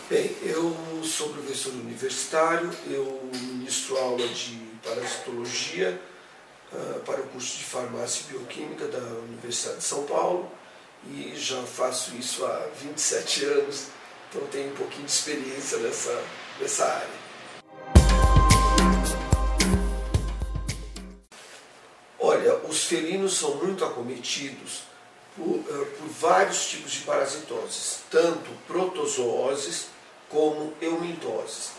Bem, eu sou professor universitário, eu ministro aula de parasitologia para o curso de farmácia e bioquímica da Universidade de São Paulo e já faço isso há 27 anos, então tenho um pouquinho de experiência nessa área. Olha, os felinos são muito acometidos por vários tipos de parasitoses, tanto protozooses como eumintoses.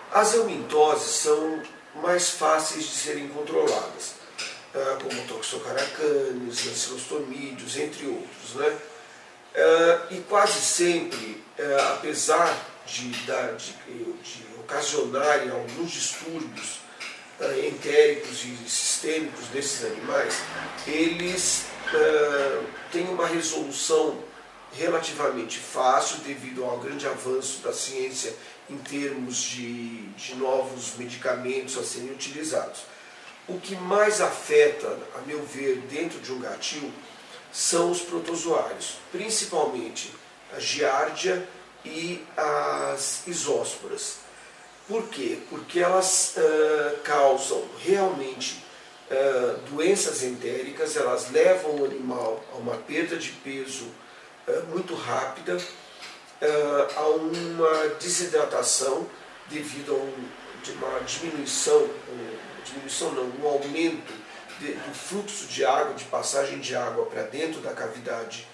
As eumintoses são mais fáceis de serem controladas, como toxocaracanes, ancilostomídeos, entre outros, né? E quase sempre, apesar de ocasionarem alguns distúrbios entéricos e sistêmicos desses animais, eles têm uma resolução relativamente fácil devido ao grande avanço da ciência em termos de novos medicamentos a serem utilizados. O que mais afeta, a meu ver, dentro de um gatil são os protozoários, principalmente a giardia e as isósporas. Por quê? Porque elas causam realmente doenças entéricas, elas levam o animal a uma perda de peso muito rápida, a uma desidratação devido a uma diminuição não, um aumento do fluxo de água, de passagem de água para dentro da cavidade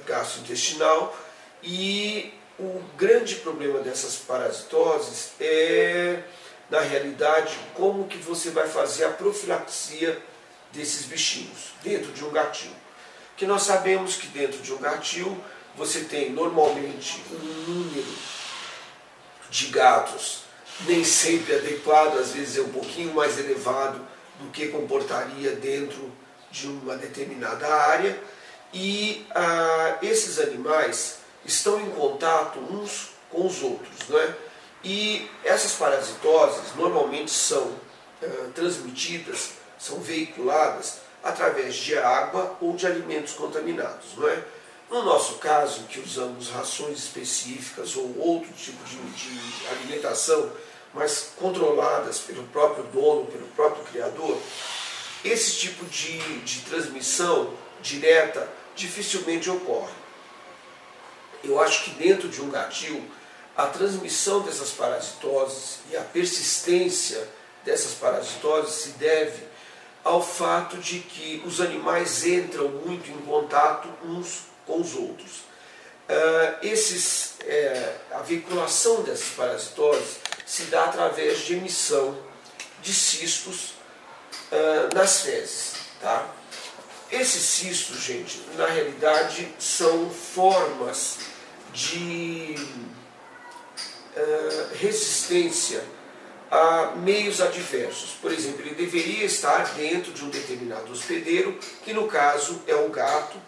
gastrointestinal. E o grande problema dessas parasitoses é, na realidade, como que você vai fazer a profilaxia desses bichinhos dentro de um gatil. Que nós sabemos que dentro de um gatil você tem normalmente um número de gatos nem sempre adequado, às vezes é um pouquinho mais elevado do que comportaria dentro de uma determinada área, e esses animais estão em contato uns com os outros, né? E essas parasitoses normalmente são transmitidas, são veiculadas através de água ou de alimentos contaminados, não é? No nosso caso, que usamos rações específicas ou outro tipo de alimentação, mas controladas pelo próprio dono, pelo próprio criador, esse tipo de transmissão direta dificilmente ocorre. Eu acho que dentro de um gatil, a transmissão dessas parasitoses e a persistência dessas parasitoses se deve ao fato de que os animais entram muito em contato uns com os outros. A veiculação dessas parasitoses se dá através de emissão de cistos nas fezes. Tá? Esses cistos, gente, na realidade são formas de resistência a meios adversos. Por exemplo, ele deveria estar dentro de um determinado hospedeiro, que no caso é o gato,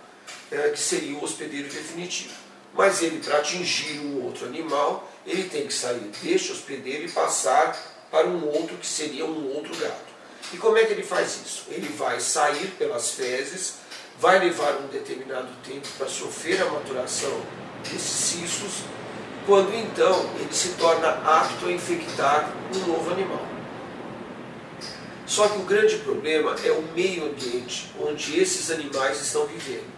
que seria o hospedeiro definitivo. Mas ele, para atingir um outro animal, ele tem que sair deste hospedeiro e passar para um outro que seria um outro gato. E como é que ele faz isso? Ele vai sair pelas fezes, vai levar um determinado tempo para sofrer a maturação desses cistos, quando então ele se torna apto a infectar um novo animal. Só que o grande problema é o meio ambiente onde esses animais estão vivendo.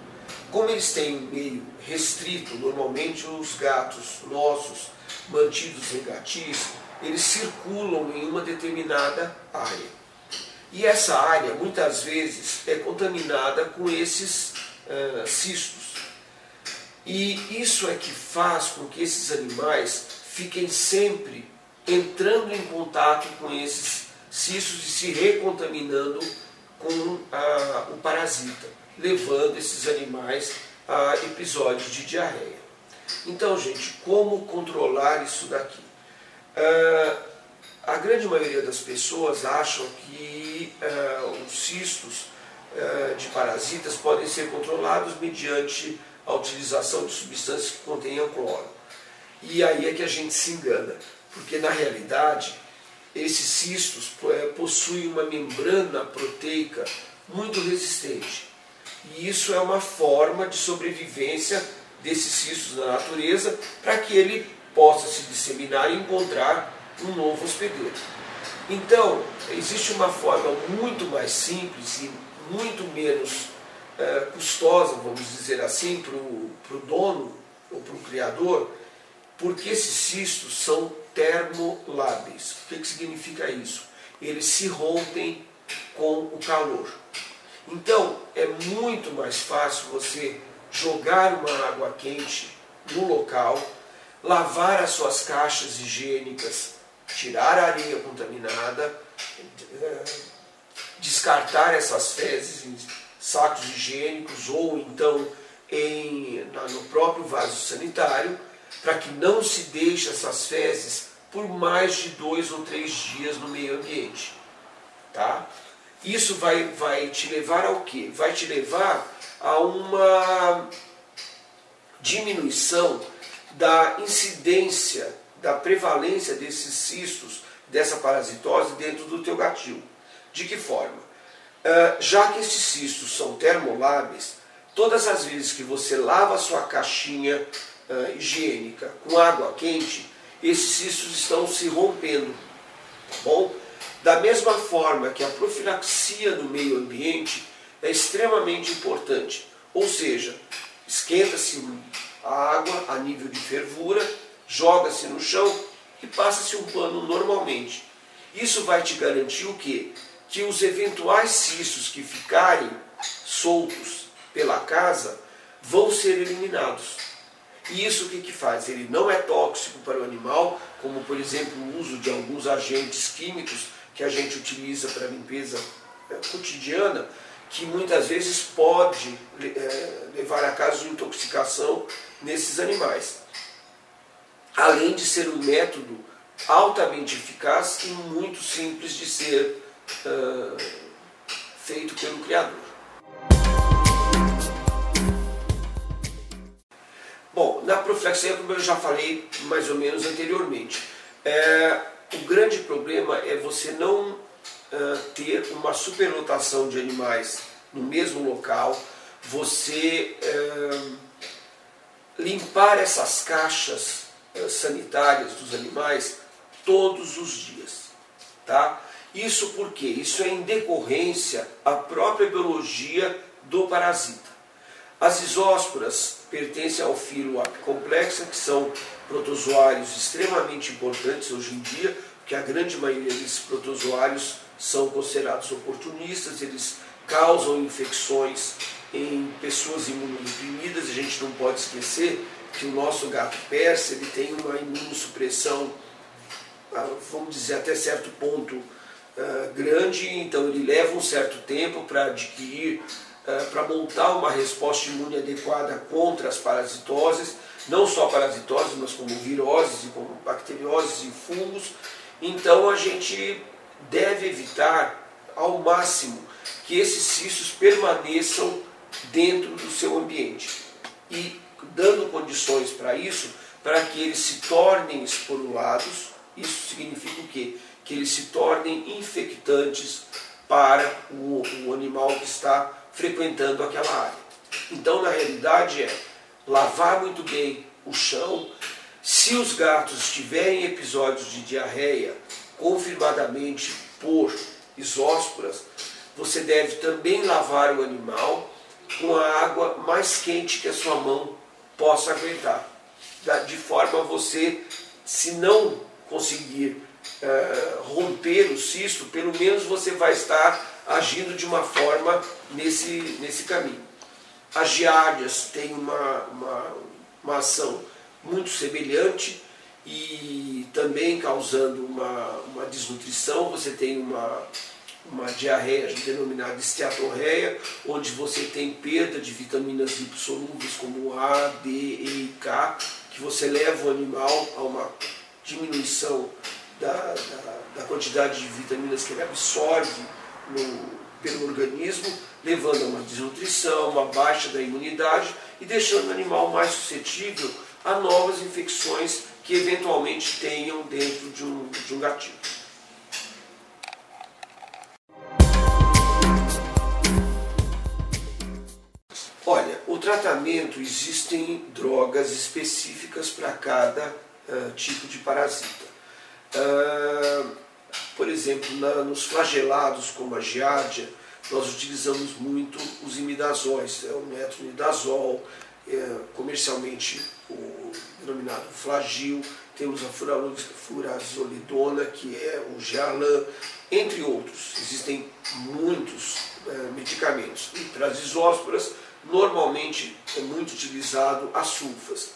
Como eles têm um meio restrito, normalmente os gatos nossos, mantidos em gatis, eles circulam em uma determinada área. E essa área, muitas vezes, é contaminada com esses cistos. E isso é que faz com que esses animais fiquem sempre entrando em contato com esses cistos e se recontaminando com o parasita, levando esses animais a episódios de diarreia. Então, gente, como controlar isso daqui? A grande maioria das pessoas acham que os cistos de parasitas podem ser controlados mediante a utilização de substâncias que contenham cloro. E aí é que a gente se engana, porque na realidade esses cistos possuem uma membrana proteica muito resistente. E isso é uma forma de sobrevivência desses cistos na natureza, para que ele possa se disseminar e encontrar um novo hospedeiro. Então, existe uma forma muito mais simples e muito menos custosa, vamos dizer assim, para o dono ou para o criador, porque esses cistos são termolábeis. O que significa isso? Eles se rompem com o calor. Então, é muito mais fácil você jogar uma água quente no local, lavar as suas caixas higiênicas, tirar a areia contaminada, descartar essas fezes em sacos higiênicos ou então no próprio vaso sanitário, para que não se deixe essas fezes por mais de 2 ou 3 dias no meio ambiente. Tá? Isso vai te levar ao quê? Vai te levar a uma diminuição da incidência, da prevalência desses cistos, dessa parasitose dentro do teu gatil. De que forma? Já que esses cistos são termoláveis, todas as vezes que você lava a sua caixinha higiênica com água quente, esses cistos estão se rompendo. Tá bom? Da mesma forma que a profilaxia no meio ambiente é extremamente importante. Ou seja, esquenta-se a água a nível de fervura, joga-se no chão e passa-se um pano normalmente. Isso vai te garantir o quê? Que os eventuais cistos que ficarem soltos pela casa vão ser eliminados. E isso o que faz? Ele não é tóxico para o animal, como por exemplo o uso de alguns agentes químicos que a gente utiliza para limpeza cotidiana, que muitas vezes pode levar a casos de intoxicação nesses animais. Além de ser um método altamente eficaz e muito simples de ser feito pelo criador. Bom, na profilaxia, como eu já falei mais ou menos anteriormente, o grande problema é você não ter uma superlotação de animais no mesmo local, você limpar essas caixas sanitárias dos animais todos os dias. Tá? Isso por quê? Isso é em decorrência à própria biologia do parasita. As isósporas pertencem ao filo apicomplexa, que são protozoários extremamente importantes hoje em dia, porque a grande maioria desses protozoários são considerados oportunistas, eles causam infecções em pessoas imunodeprimidas. A gente não pode esquecer que o nosso gato persa ele tem uma imunossupressão, vamos dizer, até certo ponto grande, então ele leva um certo tempo para adquirir, para montar uma resposta imune adequada contra as parasitoses, não só parasitoses, mas como viroses, e como bacterioses e fungos. Então a gente deve evitar ao máximo que esses cistos permaneçam dentro do seu ambiente e dando condições para isso, para que eles se tornem esporulados. Isso significa o quê? Que eles se tornem infectantes para o animal que está frequentando aquela área. Então, na realidade, lavar muito bem o chão. Se os gatos tiverem episódios de diarreia confirmadamente por isósporas, você deve também lavar o animal com a água mais quente que a sua mão possa aguentar, de forma a você, se não conseguir romper o cisto, pelo menos você vai estar agindo de uma forma nesse caminho. As giardias têm uma ação muito semelhante e também causando uma desnutrição. Você tem uma diarreia denominada esteatorreia, onde você tem perda de vitaminas lipossolúveis como A, D, E e K, que você leva o animal a uma diminuição da quantidade de vitaminas que ele absorve pelo organismo, levando a uma desnutrição, uma baixa da imunidade e deixando o animal mais suscetível a novas infecções que eventualmente tenham dentro de um gatilho. Olha, o tratamento, existem drogas específicas para cada tipo de parasita. Por exemplo, nos flagelados como a giardia, nós utilizamos muito os imidazóis, o metronidazol, comercialmente o denominado Flagyl, temos a furazolidona, que é o Gealan, entre outros. Existem muitos medicamentos. E para as isósporas, normalmente é muito utilizado as sulfas.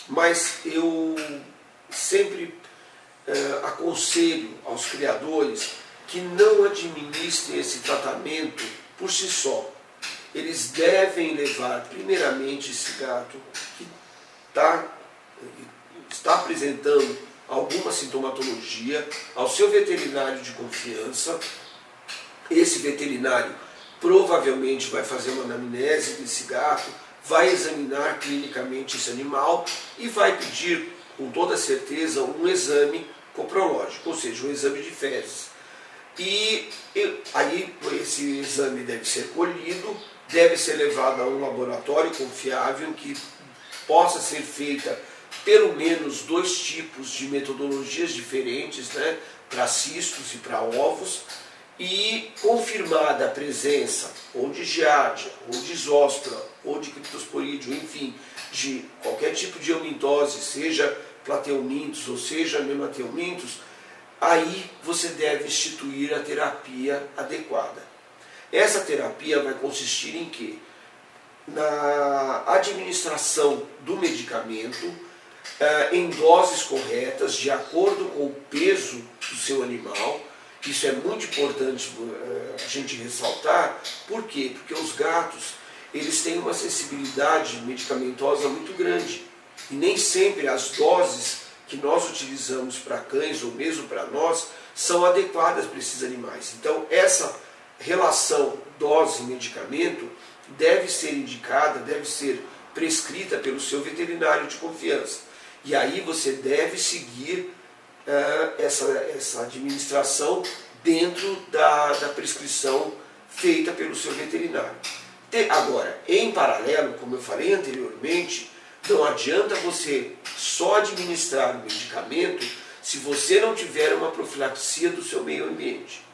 Mas eu sempre aconselho aos criadores que não administrem esse tratamento por si só. Eles devem levar primeiramente esse gato que está apresentando alguma sintomatologia ao seu veterinário de confiança. Esse veterinário provavelmente vai fazer uma anamnese desse gato, vai examinar clinicamente esse animal e vai pedir com toda certeza um exame coprológico, ou seja, um exame de fezes. E aí esse exame deve ser colhido, deve ser levado a um laboratório confiável em que possa ser feita pelo menos 2 tipos de metodologias diferentes, né, para cistos e para ovos, e confirmada a presença ou de giardia, ou de isóspora, ou de criptosporídeo, enfim, de qualquer tipo de eumintose, seja plateumintos ou seja nemateumintos, aí você deve instituir a terapia adequada. Essa terapia vai consistir em quê? Na administração do medicamento em doses corretas, de acordo com o peso do seu animal. Isso é muito importante a gente ressaltar. Por quê? Porque os gatos eles têm uma sensibilidade medicamentosa muito grande. E nem sempre as doses que nós utilizamos para cães ou mesmo para nós são adequadas para esses animais. Então essa relação dose-medicamento deve ser indicada, deve ser prescrita pelo seu veterinário de confiança. E aí você deve seguir essa administração dentro da prescrição feita pelo seu veterinário. Agora, em paralelo, como eu falei anteriormente, não adianta você só administrar o medicamento se você não tiver uma profilaxia do seu meio ambiente.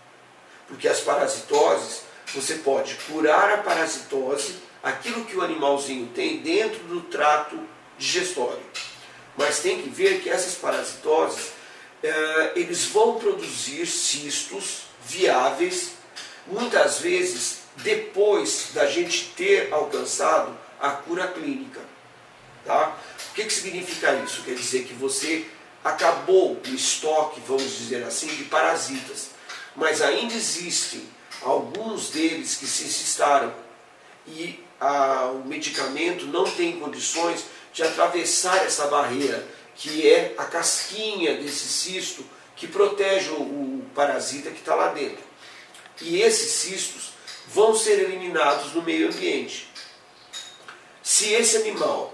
Porque as parasitoses, você pode curar a parasitose, aquilo que o animalzinho tem dentro do trato digestório. Mas tem que ver que essas parasitoses, eles vão produzir cistos viáveis, muitas vezes depois da gente ter alcançado a cura clínica. Tá? O que significa isso? Quer dizer que você acabou o estoque, vamos dizer assim, de parasitas, mas ainda existem alguns deles que se ensistaram e o medicamento não tem condições de atravessar essa barreira, que é a casquinha desse cisto que protege o parasita que está lá dentro. E esses cistos vão ser eliminados no meio ambiente. Se esse animal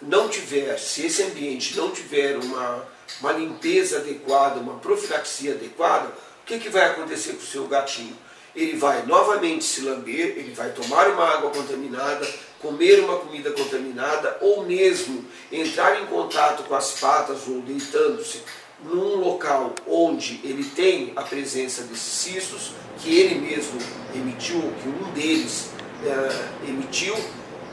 não tiver, se esse ambiente não tiver uma limpeza adequada, uma profilaxia adequada, o que vai acontecer com o seu gatinho? Ele vai novamente se lamber, ele vai tomar uma água contaminada, comer uma comida contaminada, ou mesmo entrar em contato com as patas ou deitando-se num local onde ele tem a presença desses cistos, que ele mesmo emitiu, ou que um deles emitiu.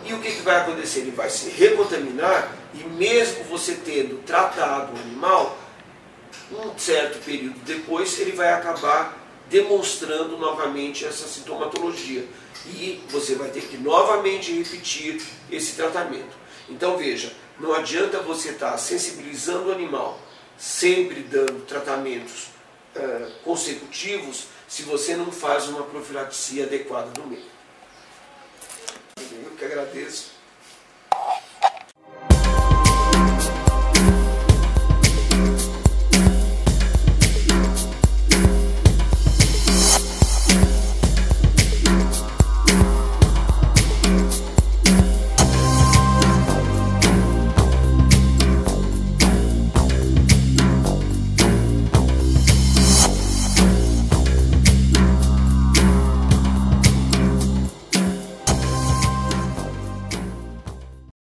E o que vai acontecer? Ele vai se recontaminar e mesmo você tendo tratado o animal, um certo período depois ele vai acabar demonstrando novamente essa sintomatologia. E você vai ter que novamente repetir esse tratamento. Então veja, não adianta você estar sensibilizando o animal, sempre dando tratamentos consecutivos, se você não faz uma profilaxia adequada no meio. Eu que agradeço.